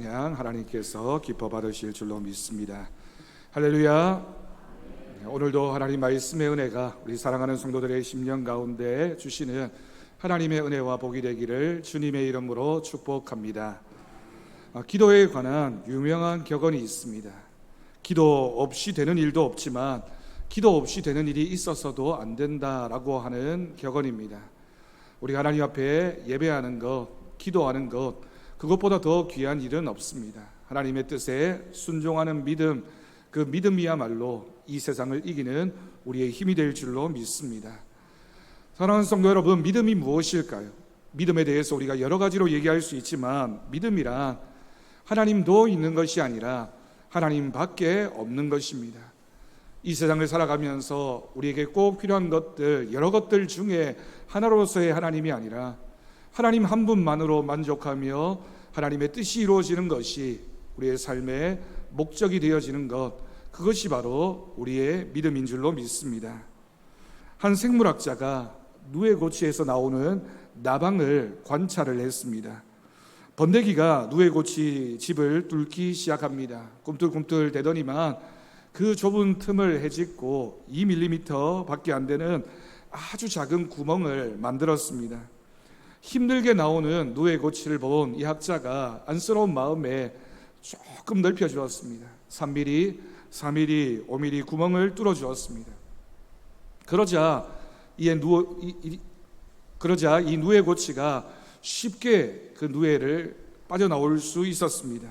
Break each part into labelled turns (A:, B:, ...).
A: 찬양 하나님께서 기뻐 받으실 줄로 믿습니다. 할렐루야. 오늘도 하나님 말씀의 은혜가 우리 사랑하는 성도들의 심령 가운데 주시는 하나님의 은혜와 복이 되기를 주님의 이름으로 축복합니다. 기도에 관한 유명한 격언이 있습니다. 기도 없이 되는 일도 없지만 기도 없이 되는 일이 있어서도 안 된다라고 하는 격언입니다. 우리 하나님 앞에 예배하는 것, 기도하는 것, 그것보다 더 귀한 일은 없습니다. 하나님의 뜻에 순종하는 믿음, 그 믿음이야말로 이 세상을 이기는 우리의 힘이 될 줄로 믿습니다. 사랑하는 성도 여러분, 믿음이 무엇일까요? 믿음에 대해서 우리가 여러 가지로 얘기할 수 있지만 믿음이란 하나님도 있는 것이 아니라 하나님 밖에 없는 것입니다. 이 세상을 살아가면서 우리에게 꼭 필요한 것들, 여러 것들 중에 하나로서의 하나님이 아니라 하나님 한 분만으로 만족하며 하나님의 뜻이 이루어지는 것이 우리의 삶의 목적이 되어지는 것, 그것이 바로 우리의 믿음인 줄로 믿습니다. 한 생물학자가 누에고치에서 나오는 나방을 관찰을 했습니다. 번데기가 누에고치 집을 뚫기 시작합니다. 꿈틀꿈틀 대더니만 그 좁은 틈을 헤집고 2mm 밖에 안 되는 아주 작은 구멍을 만들었습니다. 힘들게 나오는 누에고치를 본 이 학자가 안쓰러운 마음에 조금 넓혀주었습니다. 3mm, 4mm, 5mm 구멍을 뚫어주었습니다. 그러자 이 누에고치가 쉽게 그 누에를 빠져나올 수 있었습니다.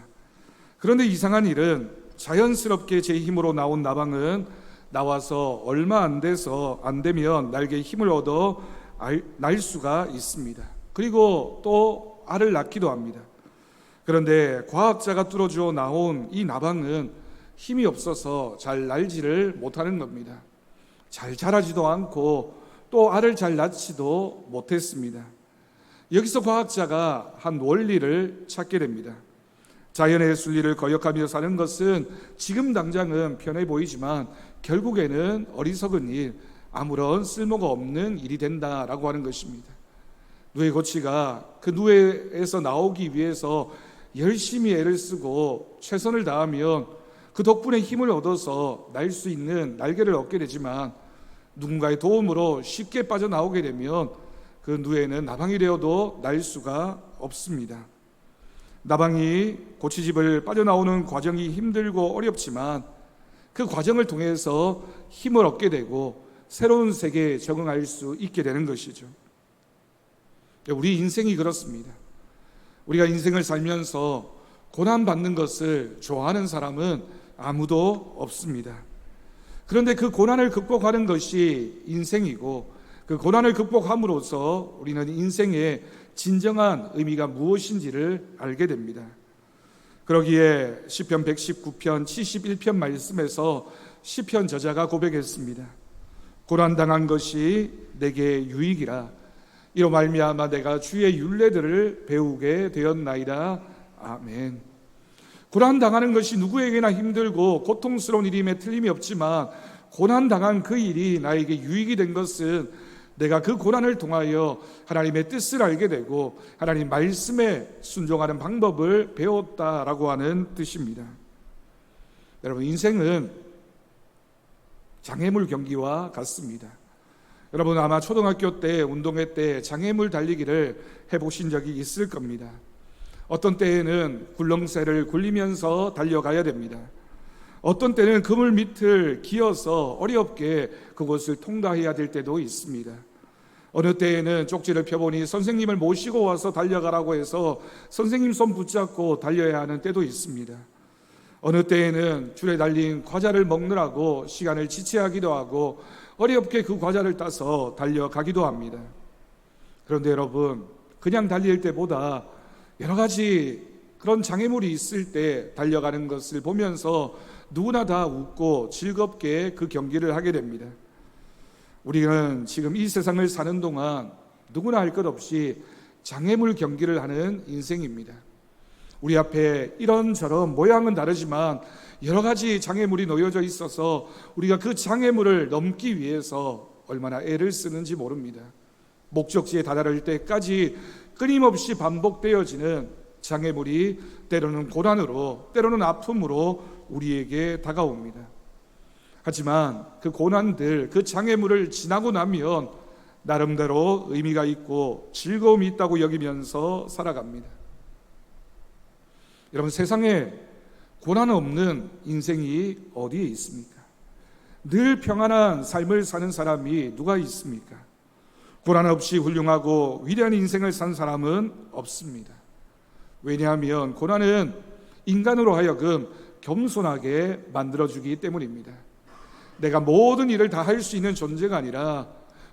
A: 그런데 이상한 일은 자연스럽게 제 힘으로 나온 나방은 나와서 얼마 안 되면 날개에 힘을 얻어 날 수가 있습니다. 그리고 또 알을 낳기도 합니다. 그런데 과학자가 뚫어주어 나온 이 나방은 힘이 없어서 잘 날지를 못하는 겁니다. 잘 자라지도 않고 또 알을 잘 낳지도 못했습니다. 여기서 과학자가 한 원리를 찾게 됩니다. 자연의 순리를 거역하며 사는 것은 지금 당장은 편해 보이지만 결국에는 어리석은 일, 아무런 쓸모가 없는 일이 된다라고 하는 것입니다. 누에고치가 그 누에에서 나오기 위해서 열심히 애를 쓰고 최선을 다하면 그 덕분에 힘을 얻어서 날 수 있는 날개를 얻게 되지만 누군가의 도움으로 쉽게 빠져나오게 되면 그 누에는 나방이 되어도 날 수가 없습니다. 나방이 고치집을 빠져나오는 과정이 힘들고 어렵지만 그 과정을 통해서 힘을 얻게 되고 새로운 세계에 적응할 수 있게 되는 것이죠. 우리 인생이 그렇습니다. 우리가 인생을 살면서 고난받는 것을 좋아하는 사람은 아무도 없습니다. 그런데 그 고난을 극복하는 것이 인생이고 그 고난을 극복함으로써 우리는 인생의 진정한 의미가 무엇인지를 알게 됩니다. 그러기에 시편 119편 71편 말씀에서 시편 저자가 고백했습니다. 고난당한 것이 내게 유익이라 이로 말미암아 내가 주의 율례들을 배우게 되었나이다. 아멘. 고난당하는 것이 누구에게나 힘들고 고통스러운 일임에 틀림이 없지만 고난당한 그 일이 나에게 유익이 된 것은 내가 그 고난을 통하여 하나님의 뜻을 알게 되고 하나님 말씀에 순종하는 방법을 배웠다라고 하는 뜻입니다. 여러분, 인생은 장애물 경기와 같습니다. 여러분 아마 초등학교 때 운동회 때 장애물 달리기를 해보신 적이 있을 겁니다. 어떤 때에는 굴렁쇠를 굴리면서 달려가야 됩니다. 어떤 때는 그물 밑을 기어서 어렵게 그곳을 통과해야 될 때도 있습니다. 어느 때에는 쪽지를 펴보니 선생님을 모시고 와서 달려가라고 해서 선생님 손 붙잡고 달려야 하는 때도 있습니다. 어느 때에는 줄에 달린 과자를 먹느라고 시간을 지체하기도 하고 어렵게 그 과자를 따서 달려가기도 합니다. 그런데 여러분, 그냥 달릴 때보다 여러 가지 그런 장애물이 있을 때 달려가는 것을 보면서 누구나 다 웃고 즐겁게 그 경기를 하게 됩니다. 우리는 지금 이 세상을 사는 동안 누구나 할 것 없이 장애물 경기를 하는 인생입니다. 우리 앞에 이런저런 모양은 다르지만 여러 가지 장애물이 놓여져 있어서 우리가 그 장애물을 넘기 위해서 얼마나 애를 쓰는지 모릅니다. 목적지에 다다를 때까지 끊임없이 반복되어지는 장애물이 때로는 고난으로, 때로는 아픔으로 우리에게 다가옵니다. 하지만 그 고난들, 그 장애물을 지나고 나면 나름대로 의미가 있고 즐거움이 있다고 여기면서 살아갑니다. 여러분, 세상에 고난 없는 인생이 어디에 있습니까? 늘 평안한 삶을 사는 사람이 누가 있습니까? 고난 없이 훌륭하고 위대한 인생을 산 사람은 없습니다. 왜냐하면 고난은 인간으로 하여금 겸손하게 만들어주기 때문입니다. 내가 모든 일을 다 할 수 있는 존재가 아니라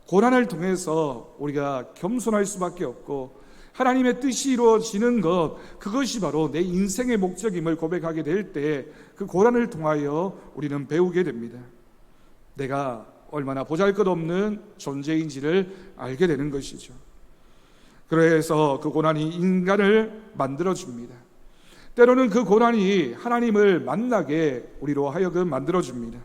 A: 고난을 통해서 우리가 겸손할 수밖에 없고 하나님의 뜻이 이루어지는 것, 그것이 바로 내 인생의 목적임을 고백하게 될 때 그 고난을 통하여 우리는 배우게 됩니다. 내가 얼마나 보잘것없는 존재인지를 알게 되는 것이죠. 그래서 그 고난이 인간을 만들어줍니다. 때로는 그 고난이 하나님을 만나게 우리로 하여금 만들어줍니다.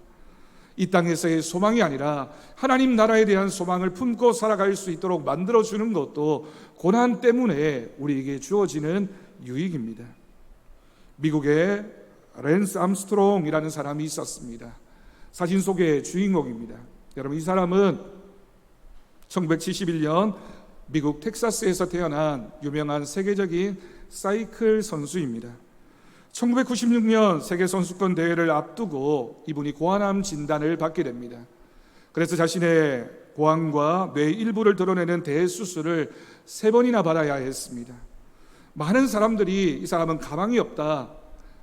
A: 이 땅에서의 소망이 아니라 하나님 나라에 대한 소망을 품고 살아갈 수 있도록 만들어주는 것도 고난 때문에 우리에게 주어지는 유익입니다. 미국에 랜스 암스트롱이라는 사람이 있었습니다. 사진 속의 주인공입니다. 여러분, 이 사람은 1971년 미국 텍사스에서 태어난 유명한 세계적인 사이클 선수입니다. 1996년 세계선수권 대회를 앞두고 이분이 고환암 진단을 받게 됩니다. 그래서 자신의 고환과 뇌 일부를 드러내는 대수술을 3번이나 받아야 했습니다. 많은 사람들이 이 사람은 가망이 없다,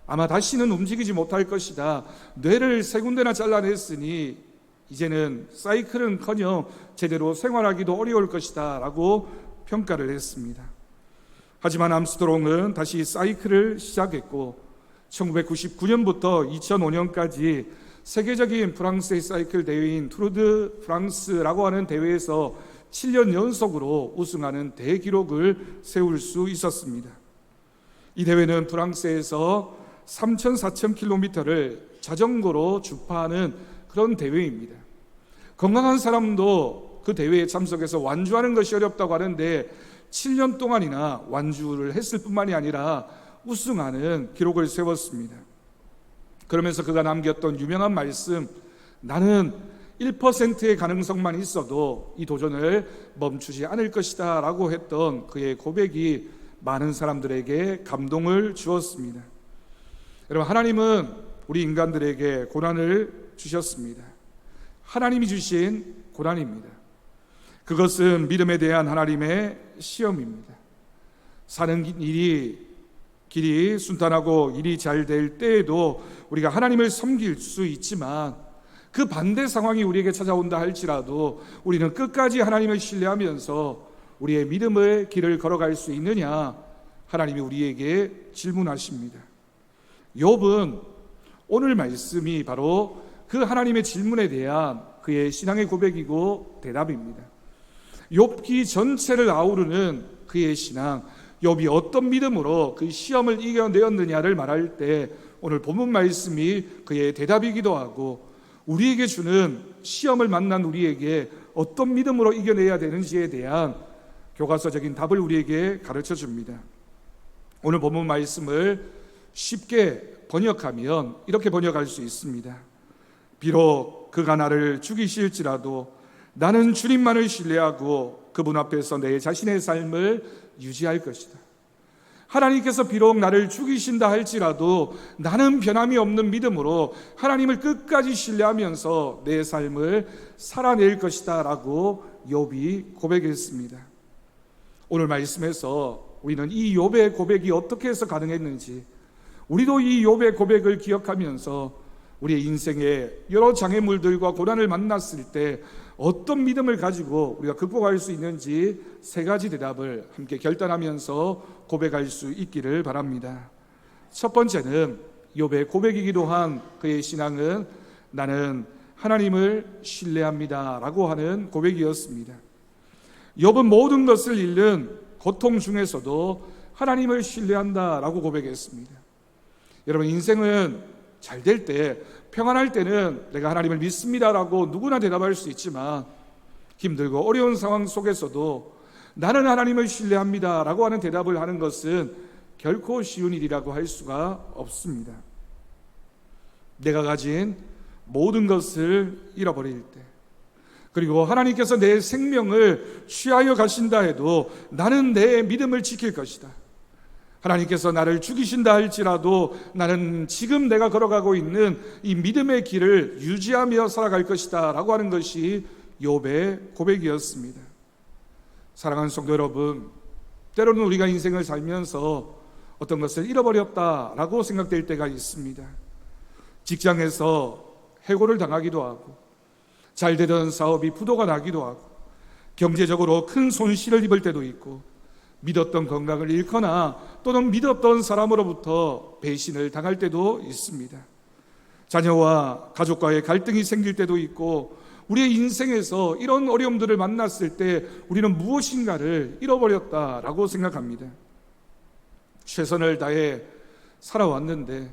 A: 아마 다시는 움직이지 못할 것이다, 뇌를 3군데나 잘라냈으니 이제는 사이클은커녕 제대로 생활하기도 어려울 것이다 라고 평가를 했습니다. 하지만 암스트롱은 다시 사이클을 시작했고 1999년부터 2005년까지 세계적인 프랑스의 사이클 대회인 투르 드 프랑스라고 하는 대회에서 7년 연속으로 우승하는 대기록을 세울 수 있었습니다. 이 대회는 프랑스에서 3,000-4,000km를 자전거로 주파하는 그런 대회입니다. 건강한 사람도 그 대회에 참석해서 완주하는 것이 어렵다고 하는데 7년 동안이나 완주를 했을 뿐만이 아니라 우승하는 기록을 세웠습니다. 그러면서 그가 남겼던 유명한 말씀, 나는 1%의 가능성만 있어도 이 도전을 멈추지 않을 것이다 라고 했던 그의 고백이 많은 사람들에게 감동을 주었습니다. 여러분, 하나님은 우리 인간들에게 고난을 주셨습니다. 하나님이 주신 고난입니다. 그것은 믿음에 대한 하나님의 시험입니다. 사는 길이 순탄하고 일이 잘 될 때에도 우리가 하나님을 섬길 수 있지만 그 반대 상황이 우리에게 찾아온다 할지라도 우리는 끝까지 하나님을 신뢰하면서 우리의 믿음의 길을 걸어갈 수 있느냐, 하나님이 우리에게 질문하십니다. 욥은 오늘 말씀이 바로 그 하나님의 질문에 대한 그의 신앙의 고백이고 대답입니다. 욥기 전체를 아우르는 그의 신앙, 욥이 어떤 믿음으로 그 시험을 이겨내었느냐를 말할 때 오늘 본문 말씀이 그의 대답이기도 하고 우리에게 주는 시험을 만난 우리에게 어떤 믿음으로 이겨내야 되는지에 대한 교과서적인 답을 우리에게 가르쳐 줍니다. 오늘 본문 말씀을 쉽게 번역하면 이렇게 번역할 수 있습니다. 비록 그가 나를 죽이실지라도 나는 주님만을 신뢰하고 그분 앞에서 내 자신의 삶을 유지할 것이다. 하나님께서 비록 나를 죽이신다 할지라도 나는 변함이 없는 믿음으로 하나님을 끝까지 신뢰하면서 내 삶을 살아낼 것이다 라고 욥이 고백했습니다. 오늘 말씀에서 우리는 이 욥의 고백이 어떻게 해서 가능했는지, 우리도 이 욥의 고백을 기억하면서 우리의 인생에 여러 장애물들과 고난을 만났을 때 어떤 믿음을 가지고 우리가 극복할 수 있는지 3가지 대답을 함께 결단하면서 고백할 수 있기를 바랍니다. 첫 번째는 욥의 고백이기도 한 그의 신앙은 나는 하나님을 신뢰합니다 라고 하는 고백이었습니다. 욥은 모든 것을 잃는 고통 중에서도 하나님을 신뢰한다 라고 고백했습니다. 여러분, 인생은 잘 될 때, 평안할 때는 내가 하나님을 믿습니다라고 누구나 대답할 수 있지만 힘들고 어려운 상황 속에서도 나는 하나님을 신뢰합니다라고 하는 대답을 하는 것은 결코 쉬운 일이라고 할 수가 없습니다. 내가 가진 모든 것을 잃어버릴 때, 그리고 하나님께서 내 생명을 취하여 가신다 해도 나는 내 믿음을 지킬 것이다. 하나님께서 나를 죽이신다 할지라도 나는 지금 내가 걸어가고 있는 이 믿음의 길을 유지하며 살아갈 것이다 라고 하는 것이 욥의 고백이었습니다. 사랑하는 성도 여러분, 때로는 우리가 인생을 살면서 어떤 것을 잃어버렸다라고 생각될 때가 있습니다. 직장에서 해고를 당하기도 하고, 잘 되던 사업이 부도가 나기도 하고, 경제적으로 큰 손실을 입을 때도 있고, 믿었던 건강을 잃거나 또는 믿었던 사람으로부터 배신을 당할 때도 있습니다. 자녀와 가족과의 갈등이 생길 때도 있고, 우리의 인생에서 이런 어려움들을 만났을 때 우리는 무엇인가를 잃어버렸다라고 생각합니다. 최선을 다해 살아왔는데,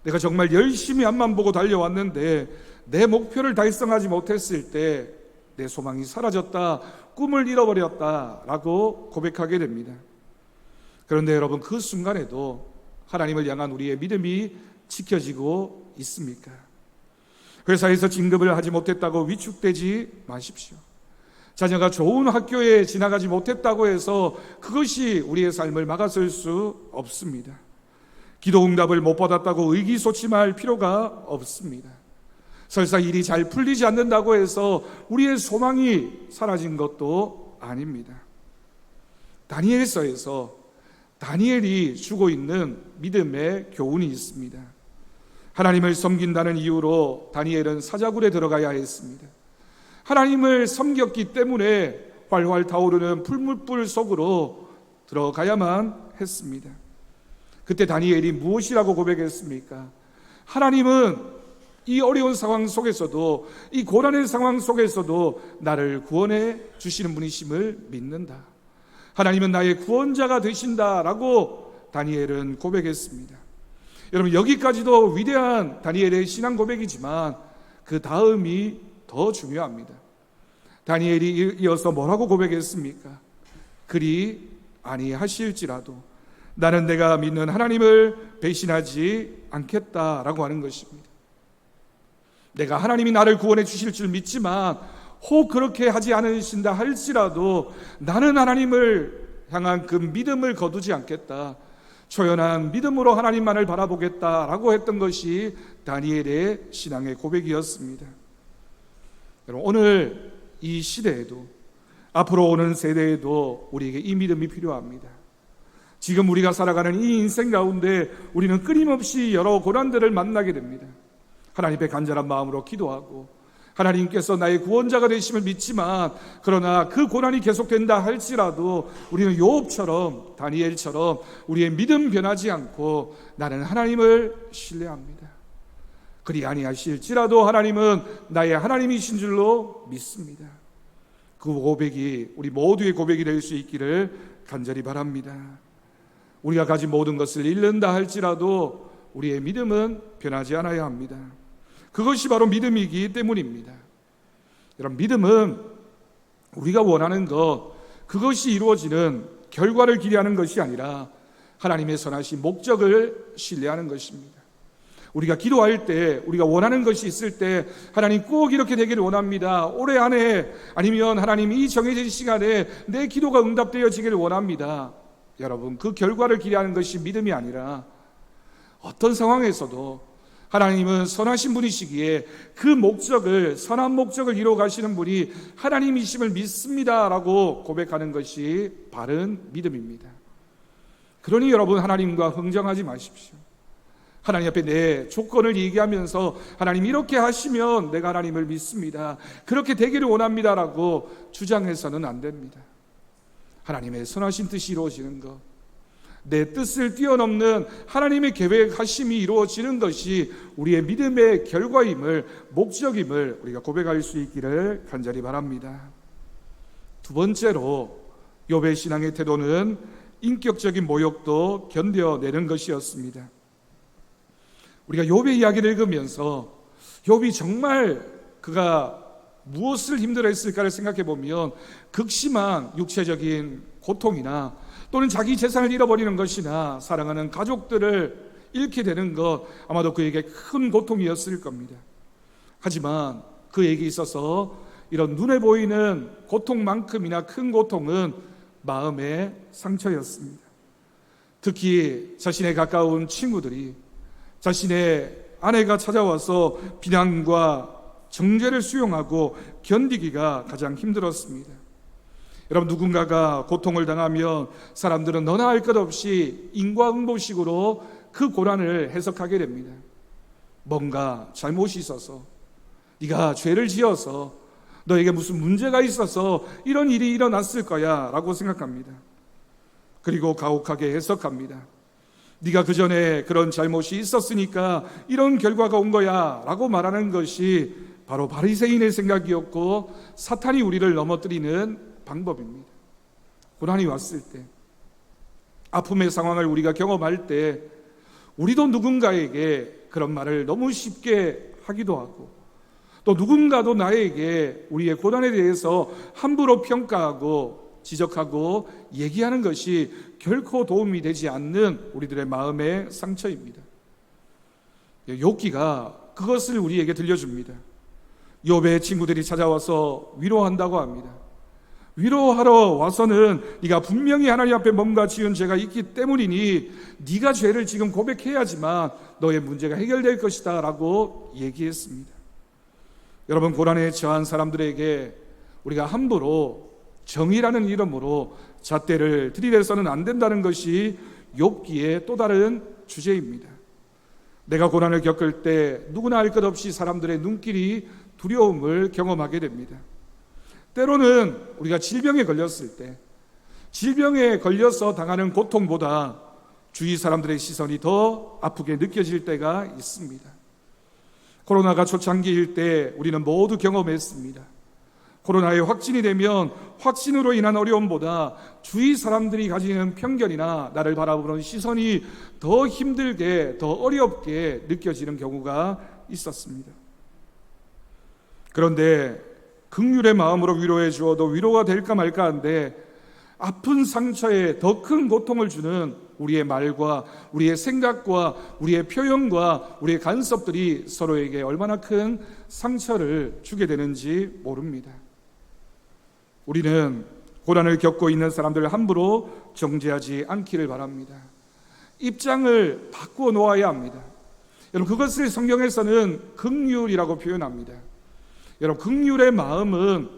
A: 내가 정말 열심히 앞만 보고 달려왔는데 내 목표를 달성하지 못했을 때 내 소망이 사라졌다, 꿈을 잃어버렸다라고 고백하게 됩니다. 그런데 여러분, 그 순간에도 하나님을 향한 우리의 믿음이 지켜지고 있습니까? 회사에서 진급을 하지 못했다고 위축되지 마십시오. 자녀가 좋은 학교에 지나가지 못했다고 해서 그것이 우리의 삶을 막아설 수 없습니다. 기도 응답을 못 받았다고 의기소침할 필요가 없습니다. 설사 일이 잘 풀리지 않는다고 해서 우리의 소망이 사라진 것도 아닙니다. 다니엘서에서 다니엘이 주고 있는 믿음의 교훈이 있습니다. 하나님을 섬긴다는 이유로 다니엘은 사자굴에 들어가야 했습니다. 하나님을 섬겼기 때문에 활활 타오르는 풀무불 속으로 들어가야만 했습니다. 그때 다니엘이 무엇이라고 고백했습니까? 하나님은 이 어려운 상황 속에서도, 이 고난의 상황 속에서도 나를 구원해 주시는 분이심을 믿는다. 하나님은 나의 구원자가 되신다라고 다니엘은 고백했습니다. 여러분, 여기까지도 위대한 다니엘의 신앙 고백이지만 그 다음이 더 중요합니다. 다니엘이 이어서 뭐라고 고백했습니까? 그리 아니하실지라도 나는 내가 믿는 하나님을 배신하지 않겠다라고 하는 것입니다. 내가 하나님이 나를 구원해 주실 줄 믿지만 혹 그렇게 하지 않으신다 할지라도 나는 하나님을 향한 그 믿음을 거두지 않겠다, 초연한 믿음으로 하나님만을 바라보겠다라고 했던 것이 다니엘의 신앙의 고백이었습니다. 여러분, 오늘 이 시대에도, 앞으로 오는 세대에도 우리에게 이 믿음이 필요합니다. 지금 우리가 살아가는 이 인생 가운데 우리는 끊임없이 여러 고난들을 만나게 됩니다. 하나님 앞에 간절한 마음으로 기도하고 하나님께서 나의 구원자가 되심을 믿지만, 그러나 그 고난이 계속된다 할지라도 우리는 욥처럼, 다니엘처럼 우리의 믿음 변하지 않고 나는 하나님을 신뢰합니다. 그리 아니하실지라도 하나님은 나의 하나님이신 줄로 믿습니다. 그 고백이 우리 모두의 고백이 될 수 있기를 간절히 바랍니다. 우리가 가진 모든 것을 잃는다 할지라도 우리의 믿음은 변하지 않아야 합니다. 그것이 바로 믿음이기 때문입니다. 여러분, 믿음은 우리가 원하는 것, 그것이 이루어지는 결과를 기대하는 것이 아니라 하나님의 선하신 목적을 신뢰하는 것입니다. 우리가 기도할 때, 우리가 원하는 것이 있을 때 하나님 꼭 이렇게 되기를 원합니다, 올해 안에, 아니면 하나님 이 정해진 시간에 내 기도가 응답되어지기를 원합니다. 여러분, 그 결과를 기대하는 것이 믿음이 아니라 어떤 상황에서도 하나님은 선하신 분이시기에 그 목적을, 선한 목적을 이루어 가시는 분이 하나님이심을 믿습니다라고 고백하는 것이 바른 믿음입니다. 그러니 여러분, 하나님과 흥정하지 마십시오. 하나님 앞에 내 조건을 얘기하면서 하나님 이렇게 하시면 내가 하나님을 믿습니다, 그렇게 되기를 원합니다라고 주장해서는 안 됩니다. 하나님의 선하신 뜻이 이루어지는 것, 내 뜻을 뛰어넘는 하나님의 계획하심이 이루어지는 것이 우리의 믿음의 결과임을, 목적임을 우리가 고백할 수 있기를 간절히 바랍니다. 두 번째로 욥의 신앙의 태도는 인격적인 모욕도 견뎌내는 것이었습니다. 우리가 욥의 이야기를 읽으면서 욥이 정말 그가 무엇을 힘들어했을까를 생각해 보면 극심한 육체적인 고통이나 또는 자기 재산을 잃어버리는 것이나 사랑하는 가족들을 잃게 되는 것, 아마도 그에게 큰 고통이었을 겁니다. 하지만 그에게 있어서 이런 눈에 보이는 고통만큼이나 큰 고통은 마음의 상처였습니다. 특히 자신의 가까운 친구들이 자신의 아내가 찾아와서 비난과 정죄를 수용하고 견디기가 가장 힘들었습니다. 여러분, 누군가가 고통을 당하면 사람들은 너나 할 것 없이 인과응보식으로 그 고난을 해석하게 됩니다. 뭔가 잘못이 있어서, 네가 죄를 지어서, 너에게 무슨 문제가 있어서 이런 일이 일어났을 거야 라고 생각합니다. 그리고 가혹하게 해석합니다. 네가 그 전에 그런 잘못이 있었으니까 이런 결과가 온 거야 라고 말하는 것이 바로 바리새인의 생각이었고 사탄이 우리를 넘어뜨리는 방법입니다. 고난이 왔을 때, 아픔의 상황을 우리가 경험할 때 우리도 누군가에게 그런 말을 너무 쉽게 하기도 하고, 또 누군가도 나에게 우리의 고난에 대해서 함부로 평가하고 지적하고 얘기하는 것이 결코 도움이 되지 않는 우리들의 마음의 상처입니다. 욥기가 그것을 우리에게 들려줍니다. 욥의 친구들이 찾아와서 위로한다고 합니다. 위로하러 와서는 네가 분명히 하나님 앞에 뭔가 지은 죄가 있기 때문이니 네가 죄를 지금 고백해야지만 너의 문제가 해결될 것이다 라고 얘기했습니다. 여러분, 고난에 처한 사람들에게 우리가 함부로 정의라는 이름으로 잣대를 들이대서는 안 된다는 것이 욥기의 또 다른 주제입니다. 내가 고난을 겪을 때 누구나 알 것 없이 사람들의 눈길이 두려움을 경험하게 됩니다. 때로는 우리가 질병에 걸렸을 때, 질병에 걸려서 당하는 고통보다 주위 사람들의 시선이 더 아프게 느껴질 때가 있습니다. 코로나가 초창기일 때 우리는 모두 경험했습니다. 코로나에 확진이 되면 확진으로 인한 어려움보다 주위 사람들이 가지는 편견이나 나를 바라보는 시선이 더 힘들게, 더 어렵게 느껴지는 경우가 있었습니다. 그런데 긍휼의 마음으로 위로해 주어도 위로가 될까 말까 한데, 아픈 상처에 더 큰 고통을 주는 우리의 말과 우리의 생각과 우리의 표현과 우리의 간섭들이 서로에게 얼마나 큰 상처를 주게 되는지 모릅니다. 우리는 고난을 겪고 있는 사람들을 함부로 정죄하지 않기를 바랍니다. 입장을 바꾸어 놓아야 합니다. 여러분, 그것을 성경에서는 긍휼이라고 표현합니다. 여러분, 긍휼의 마음은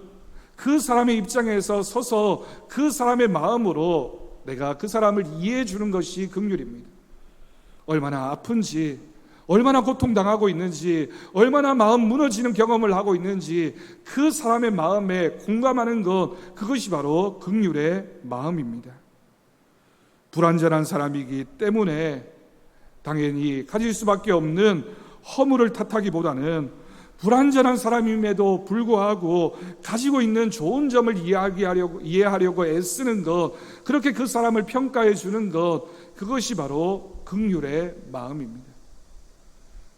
A: 그 사람의 입장에서 서서 그 사람의 마음으로 내가 그 사람을 이해해 주는 것이 긍휼입니다. 얼마나 아픈지, 얼마나 고통당하고 있는지, 얼마나 마음 무너지는 경험을 하고 있는지 그 사람의 마음에 공감하는 것, 그것이 바로 긍휼의 마음입니다. 불완전한 사람이기 때문에 당연히 가질 수밖에 없는 허물을 탓하기보다는 불완전한 사람임에도 불구하고 가지고 있는 좋은 점을 이해하려고 애쓰는 것, 그렇게 그 사람을 평가해 주는 것, 그것이 바로 긍휼의 마음입니다.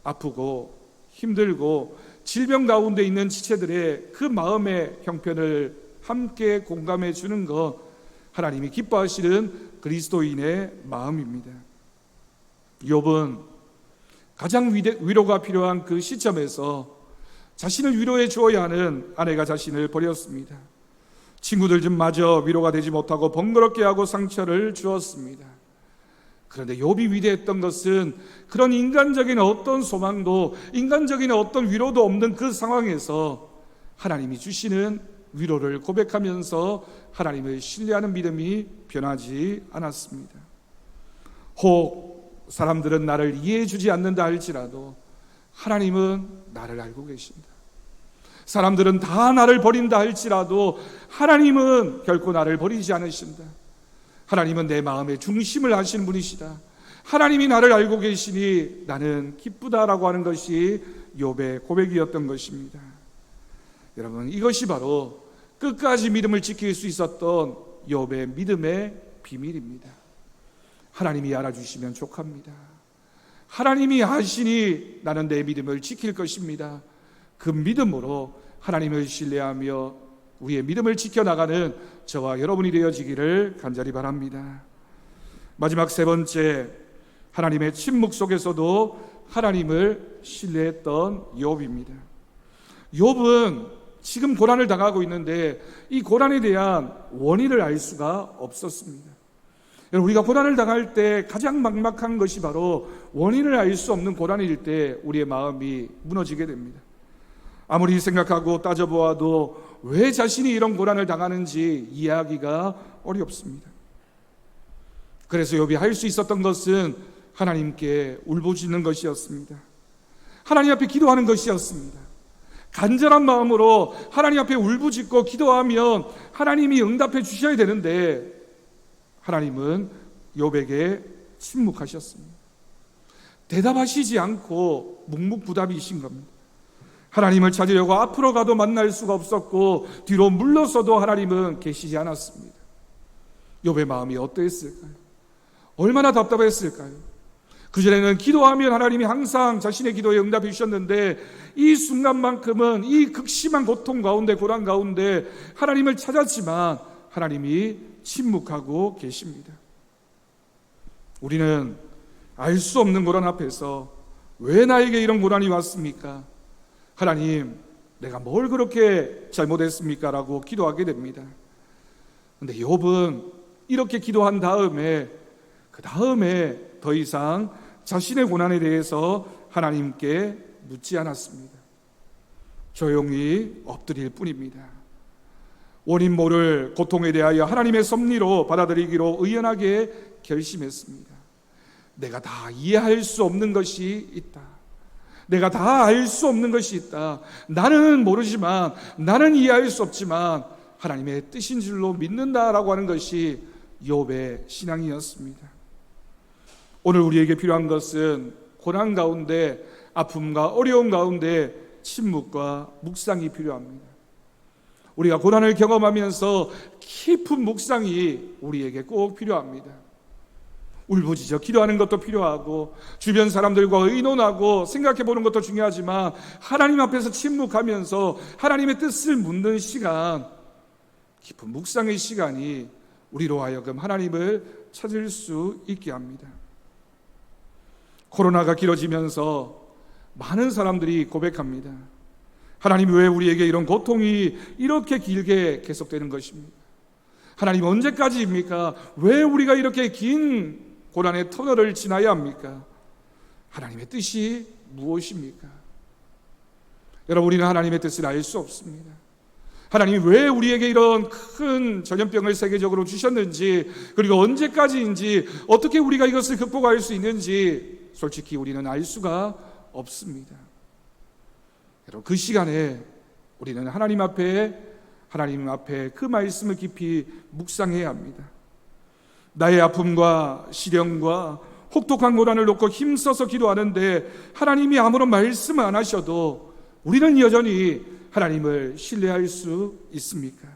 A: 아프고 힘들고 질병 가운데 있는 지체들의 그 마음의 형편을 함께 공감해 주는 것, 하나님이 기뻐하시는 그리스도인의 마음입니다. 욥은 가장 위로가 필요한 그 시점에서 자신을 위로해 주어야 하는 아내가 자신을 버렸습니다. 친구들 좀 마저 위로가 되지 못하고 번거롭게 하고 상처를 주었습니다. 그런데 욥이 위대했던 것은 그런 인간적인 어떤 소망도, 인간적인 어떤 위로도 없는 그 상황에서 하나님이 주시는 위로를 고백하면서 하나님을 신뢰하는 믿음이 변하지 않았습니다. 혹 사람들은 나를 이해해 주지 않는다 할지라도 하나님은 나를 알고 계신다. 사람들은 다 나를 버린다 할지라도 하나님은 결코 나를 버리지 않으신다. 하나님은 내 마음의 중심을 아시는 분이시다. 하나님이 나를 알고 계시니 나는 기쁘다라고 하는 것이 욥의 고백이었던 것입니다. 여러분, 이것이 바로 끝까지 믿음을 지킬 수 있었던 욥의 믿음의 비밀입니다. 하나님이 알아주시면 족합니다. 하나님이 아시니 나는 내 믿음을 지킬 것입니다. 그 믿음으로 하나님을 신뢰하며 우리의 믿음을 지켜나가는 저와 여러분이 되어지기를 간절히 바랍니다. 마지막 세 번째, 하나님의 침묵 속에서도 하나님을 신뢰했던 욥입니다. 욥은 지금 고난을 당하고 있는데 이 고난에 대한 원인을 알 수가 없었습니다. 여러분, 우리가 고난을 당할 때 가장 막막한 것이 바로 원인을 알 수 없는 고난일 때 우리의 마음이 무너지게 됩니다. 아무리 생각하고 따져보아도 왜 자신이 이런 고난을 당하는지 이해하기가 어렵습니다. 그래서 욥이 할 수 있었던 것은 하나님께 울부짖는 것이었습니다. 하나님 앞에 기도하는 것이었습니다. 간절한 마음으로 하나님 앞에 울부짖고 기도하면 하나님이 응답해 주셔야 되는데 하나님은 욥에게 침묵하셨습니다. 대답하시지 않고 묵묵부답이신 겁니다. 하나님을 찾으려고 앞으로 가도 만날 수가 없었고 뒤로 물러서도 하나님은 계시지 않았습니다. 욥의 마음이 어떠했을까요? 얼마나 답답했을까요? 그전에는 기도하면 하나님이 항상 자신의 기도에 응답해 주셨는데 이 순간만큼은 이 극심한 고통 가운데, 고난 가운데 하나님을 찾았지만 하나님이 침묵하고 계십니다. 우리는 알 수 없는 고난 앞에서 왜 나에게 이런 고난이 왔습니까? 하나님, 내가 뭘 그렇게 잘못했습니까? 라고 기도하게 됩니다. 그런데 욥은 이렇게 기도한 다음에 그 다음에 더 이상 자신의 고난에 대해서 하나님께 묻지 않았습니다. 조용히 엎드릴 뿐입니다. 원인 모를 고통에 대하여 하나님의 섭리로 받아들이기로 의연하게 결심했습니다. 내가 다 이해할 수 없는 것이 있다. 내가 다 알 수 없는 것이 있다. 나는 모르지만, 나는 이해할 수 없지만 하나님의 뜻인 줄로 믿는다라고 하는 것이 욥의 신앙이었습니다. 오늘 우리에게 필요한 것은 고난 가운데, 아픔과 어려움 가운데 침묵과 묵상이 필요합니다. 우리가 고난을 경험하면서 깊은 묵상이 우리에게 꼭 필요합니다. 울부짖어 기도하는 것도 필요하고 주변 사람들과 의논하고 생각해 보는 것도 중요하지만 하나님 앞에서 침묵하면서 하나님의 뜻을 묻는 시간, 깊은 묵상의 시간이 우리로 하여금 하나님을 찾을 수 있게 합니다. 코로나가 길어지면서 많은 사람들이 고백합니다. 하나님, 왜 우리에게 이런 고통이 이렇게 길게 계속되는 것입니까? 하나님, 언제까지입니까? 왜 우리가 이렇게 긴 고난의 터널을 지나야 합니까? 하나님의 뜻이 무엇입니까? 여러분, 우리는 하나님의 뜻을 알 수 없습니다. 하나님이 왜 우리에게 이런 큰 전염병을 세계적으로 주셨는지, 그리고 언제까지인지, 어떻게 우리가 이것을 극복할 수 있는지 솔직히 우리는 알 수가 없습니다. 여러분, 그 시간에 우리는 하나님 앞에 그 말씀을 깊이 묵상해야 합니다. 나의 아픔과 시련과 혹독한 고난을 놓고 힘써서 기도하는데 하나님이 아무런 말씀 안 하셔도 우리는 여전히 하나님을 신뢰할 수 있습니까?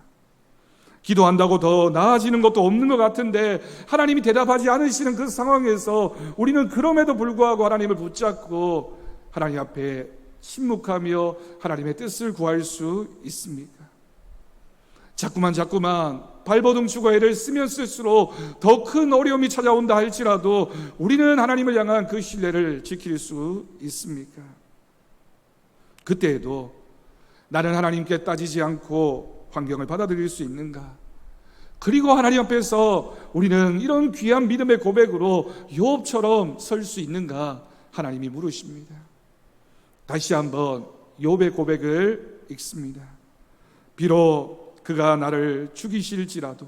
A: 기도한다고 더 나아지는 것도 없는 것 같은데 하나님이 대답하지 않으시는 그 상황에서 우리는 그럼에도 불구하고 하나님을 붙잡고 하나님 앞에 침묵하며 하나님의 뜻을 구할 수 있습니까? 자꾸만 발버둥 치고 애를 쓰면 쓸수록 더 큰 어려움이 찾아온다 할지라도 우리는 하나님을 향한 그 신뢰를 지킬 수 있습니까? 그때에도 나는 하나님께 따지지 않고 환경을 받아들일 수 있는가? 그리고 하나님 앞에서 우리는 이런 귀한 믿음의 고백으로 욥처럼 설 수 있는가? 하나님이 물으십니다. 다시 한번 욥의 고백을 읽습니다. 비록 그가 나를 죽이실지라도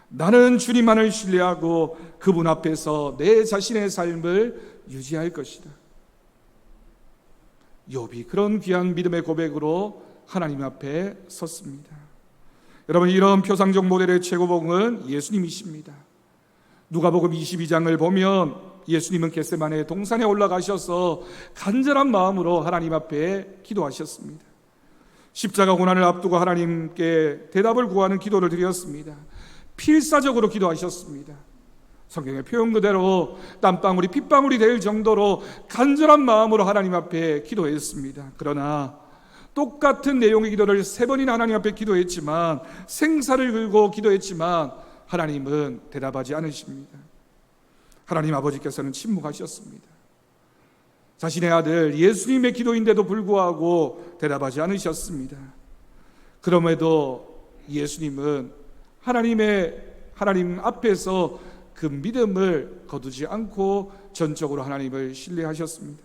A: 나는 주님만을 신뢰하고 그분 앞에서 내 자신의 삶을 유지할 것이다. 욥이 그런 귀한 믿음의 고백으로 하나님 앞에 섰습니다. 여러분, 이런 표상적 모델의 최고봉은 예수님이십니다. 누가복음 22장을 보면 예수님은 겟세마네 동산에 올라가셔서 간절한 마음으로 하나님 앞에 기도하셨습니다. 십자가 고난을 앞두고 하나님께 대답을 구하는 기도를 드렸습니다. 필사적으로 기도하셨습니다. 성경의 표현 그대로 땀방울이 핏방울이 될 정도로 간절한 마음으로 하나님 앞에 기도했습니다. 그러나 똑같은 내용의 기도를 3번이나 하나님 앞에 기도했지만, 생사를 걸고 기도했지만 하나님은 대답하지 않으십니다. 하나님 아버지께서는 침묵하셨습니다. 자신의 아들 예수님의 기도인데도 불구하고 대답하지 않으셨습니다. 그럼에도 예수님은 하나님 앞에서 그 믿음을 거두지 않고 전적으로 하나님을 신뢰하셨습니다.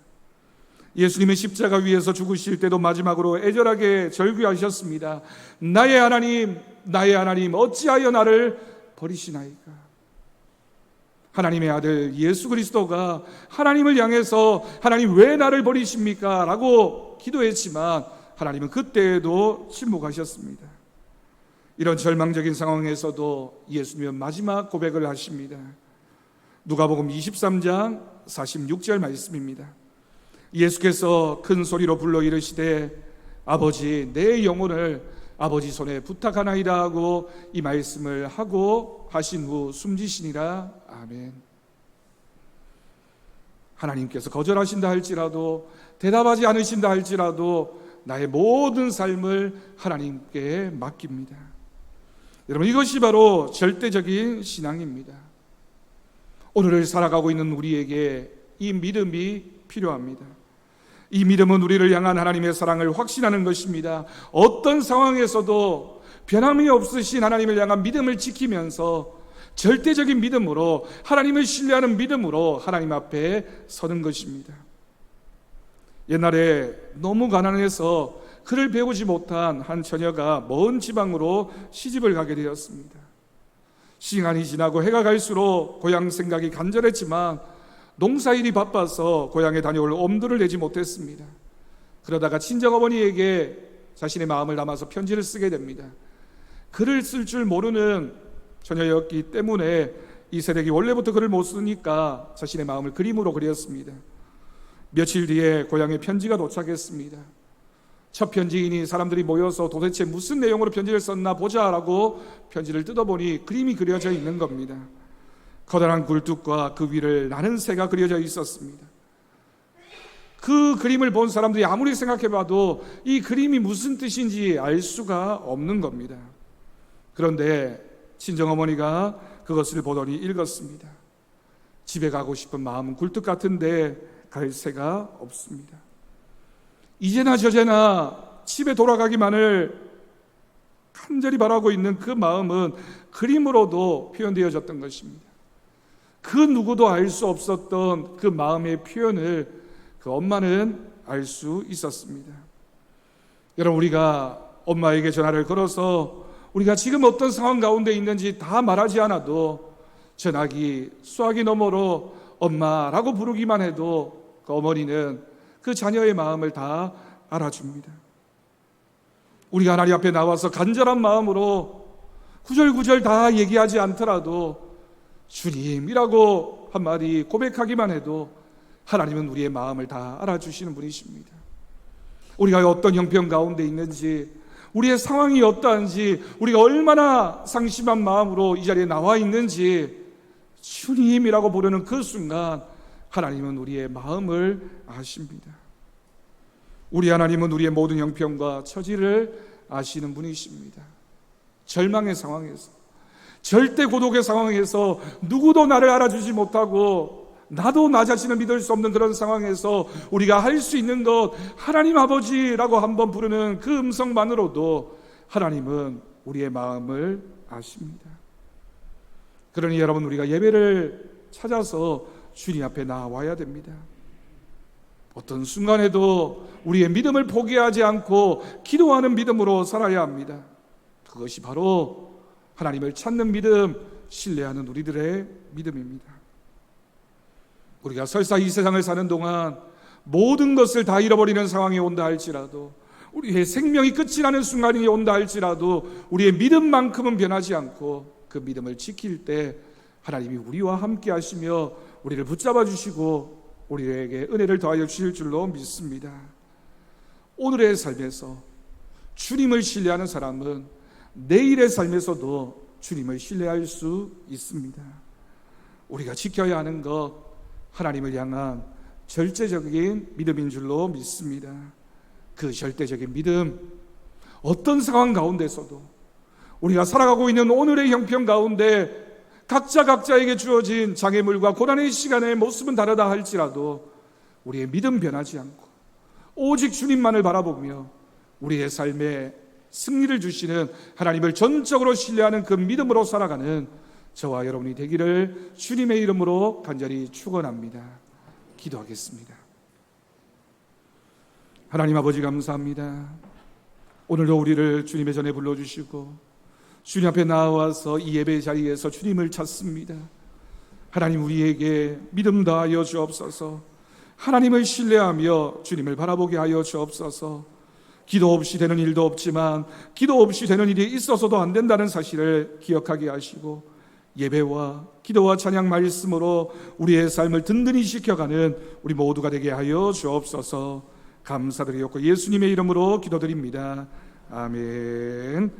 A: 예수님의 십자가 위에서 죽으실 때도 마지막으로 애절하게 절규하셨습니다. 나의 하나님 어찌하여 나를 버리시나이까. 하나님의 아들 예수 그리스도가 하나님을 향해서 하나님 왜 나를 버리십니까? 라고 기도했지만 하나님은 그때에도 침묵하셨습니다. 이런 절망적인 상황에서도 예수님은 마지막 고백을 하십니다. 누가복음 23장 46절 말씀입니다. 예수께서 큰 소리로 불러 이르시되 아버지 내 영혼을 아버지 손에 부탁하나이다 하고 이 말씀을 하고 하신 후 숨지시니라. 아멘. 하나님께서 거절하신다 할지라도 대답하지 않으신다 할지라도 나의 모든 삶을 하나님께 맡깁니다. 여러분, 이것이 바로 절대적인 신앙입니다. 오늘을 살아가고 있는 우리에게 이 믿음이 필요합니다. 이 믿음은 우리를 향한 하나님의 사랑을 확신하는 것입니다. 어떤 상황에서도 변함이 없으신 하나님을 향한 믿음을 지키면서 절대적인 믿음으로 하나님을 신뢰하는 믿음으로 하나님 앞에 서는 것입니다. 옛날에 너무 가난해서 글을 배우지 못한 한 처녀가 먼 지방으로 시집을 가게 되었습니다. 시간이 지나고 해가 갈수록 고향 생각이 간절했지만 농사일이 바빠서 고향에 다녀올 엄두를 내지 못했습니다. 그러다가 친정어머니에게 자신의 마음을 담아서 편지를 쓰게 됩니다. 글을 쓸 줄 모르는 처녀였기 때문에 이 세력이 원래부터 글을 못 쓰니까 자신의 마음을 그림으로 그렸습니다. 며칠 뒤에 고향에 편지가 도착했습니다. 첫 편지이니 사람들이 모여서 도대체 무슨 내용으로 편지를 썼나 보자라고 편지를 뜯어보니 그림이 그려져 있는 겁니다. 커다란 굴뚝과 그 위를 나는 새가 그려져 있었습니다. 그 그림을 본 사람들이 아무리 생각해봐도 이 그림이 무슨 뜻인지 알 수가 없는 겁니다. 그런데 친정어머니가 그것을 보더니 읽었습니다. 집에 가고 싶은 마음은 굴뚝 같은데 갈 새가 없습니다. 이제나 저제나 집에 돌아가기만을 간절히 바라고 있는 그 마음은 그림으로도 표현되어졌던 것입니다. 그 누구도 알 수 없었던 그 마음의 표현을 그 엄마는 알 수 있었습니다. 여러분, 우리가 엄마에게 전화를 걸어서 우리가 지금 어떤 상황 가운데 있는지 다 말하지 않아도 전화기, 수화기 너머로 엄마라고 부르기만 해도 그 어머니는 그 자녀의 마음을 다 알아줍니다. 우리가 하나님 앞에 나와서 간절한 마음으로 구절구절 다 얘기하지 않더라도 주님이라고 한마디 고백하기만 해도 하나님은 우리의 마음을 다 알아주시는 분이십니다. 우리가 어떤 형편 가운데 있는지, 우리의 상황이 어떠한지, 우리가 얼마나 상심한 마음으로 이 자리에 나와 있는지 주님이라고 부르는 그 순간 하나님은 우리의 마음을 아십니다. 우리 하나님은 우리의 모든 형편과 처지를 아시는 분이십니다. 절망의 상황에서, 절대 고독의 상황에서, 누구도 나를 알아주지 못하고 나도 나 자신을 믿을 수 없는 그런 상황에서 우리가 할 수 있는 것, 하나님 아버지라고 한번 부르는 그 음성만으로도 하나님은 우리의 마음을 아십니다. 그러니 여러분, 우리가 예배를 찾아서 주님 앞에 나와야 됩니다. 어떤 순간에도 우리의 믿음을 포기하지 않고 기도하는 믿음으로 살아야 합니다. 그것이 바로 하나님을 찾는 믿음, 신뢰하는 우리들의 믿음입니다. 우리가 설사 이 세상을 사는 동안 모든 것을 다 잃어버리는 상황이 온다 할지라도, 우리의 생명이 끝이 나는 순간이 온다 할지라도 우리의 믿음만큼은 변하지 않고 그 믿음을 지킬 때 하나님이 우리와 함께 하시며 우리를 붙잡아 주시고 우리에게 은혜를 더하여 주실 줄로 믿습니다. 오늘의 삶에서 주님을 신뢰하는 사람은 내일의 삶에서도 주님을 신뢰할 수 있습니다. 우리가 지켜야 하는 것, 하나님을 향한 절대적인 믿음인 줄로 믿습니다. 그 절대적인 믿음, 어떤 상황 가운데서도 우리가 살아가고 있는 오늘의 형편 가운데 각자에게 주어진 장애물과 고난의 시간의 모습은 다르다 할지라도 우리의 믿음 변하지 않고 오직 주님만을 바라보며 우리의 삶에 승리를 주시는 하나님을 전적으로 신뢰하는 그 믿음으로 살아가는 저와 여러분이 되기를 주님의 이름으로 간절히 축원합니다. 기도하겠습니다. 하나님 아버지 감사합니다. 오늘도 우리를 주님의 전에 불러주시고 주님 앞에 나와서 이 예배 자리에서 주님을 찾습니다. 하나님 우리에게 믿음 다하여 주옵소서. 하나님을 신뢰하며 주님을 바라보게 하여 주옵소서. 기도 없이 되는 일도 없지만 기도 없이 되는 일이 있어서도 안 된다는 사실을 기억하게 하시고 예배와 기도와 찬양 말씀으로 우리의 삶을 든든히 지켜가는 우리 모두가 되게 하여 주옵소서. 감사드리옵고 예수님의 이름으로 기도드립니다. 아멘.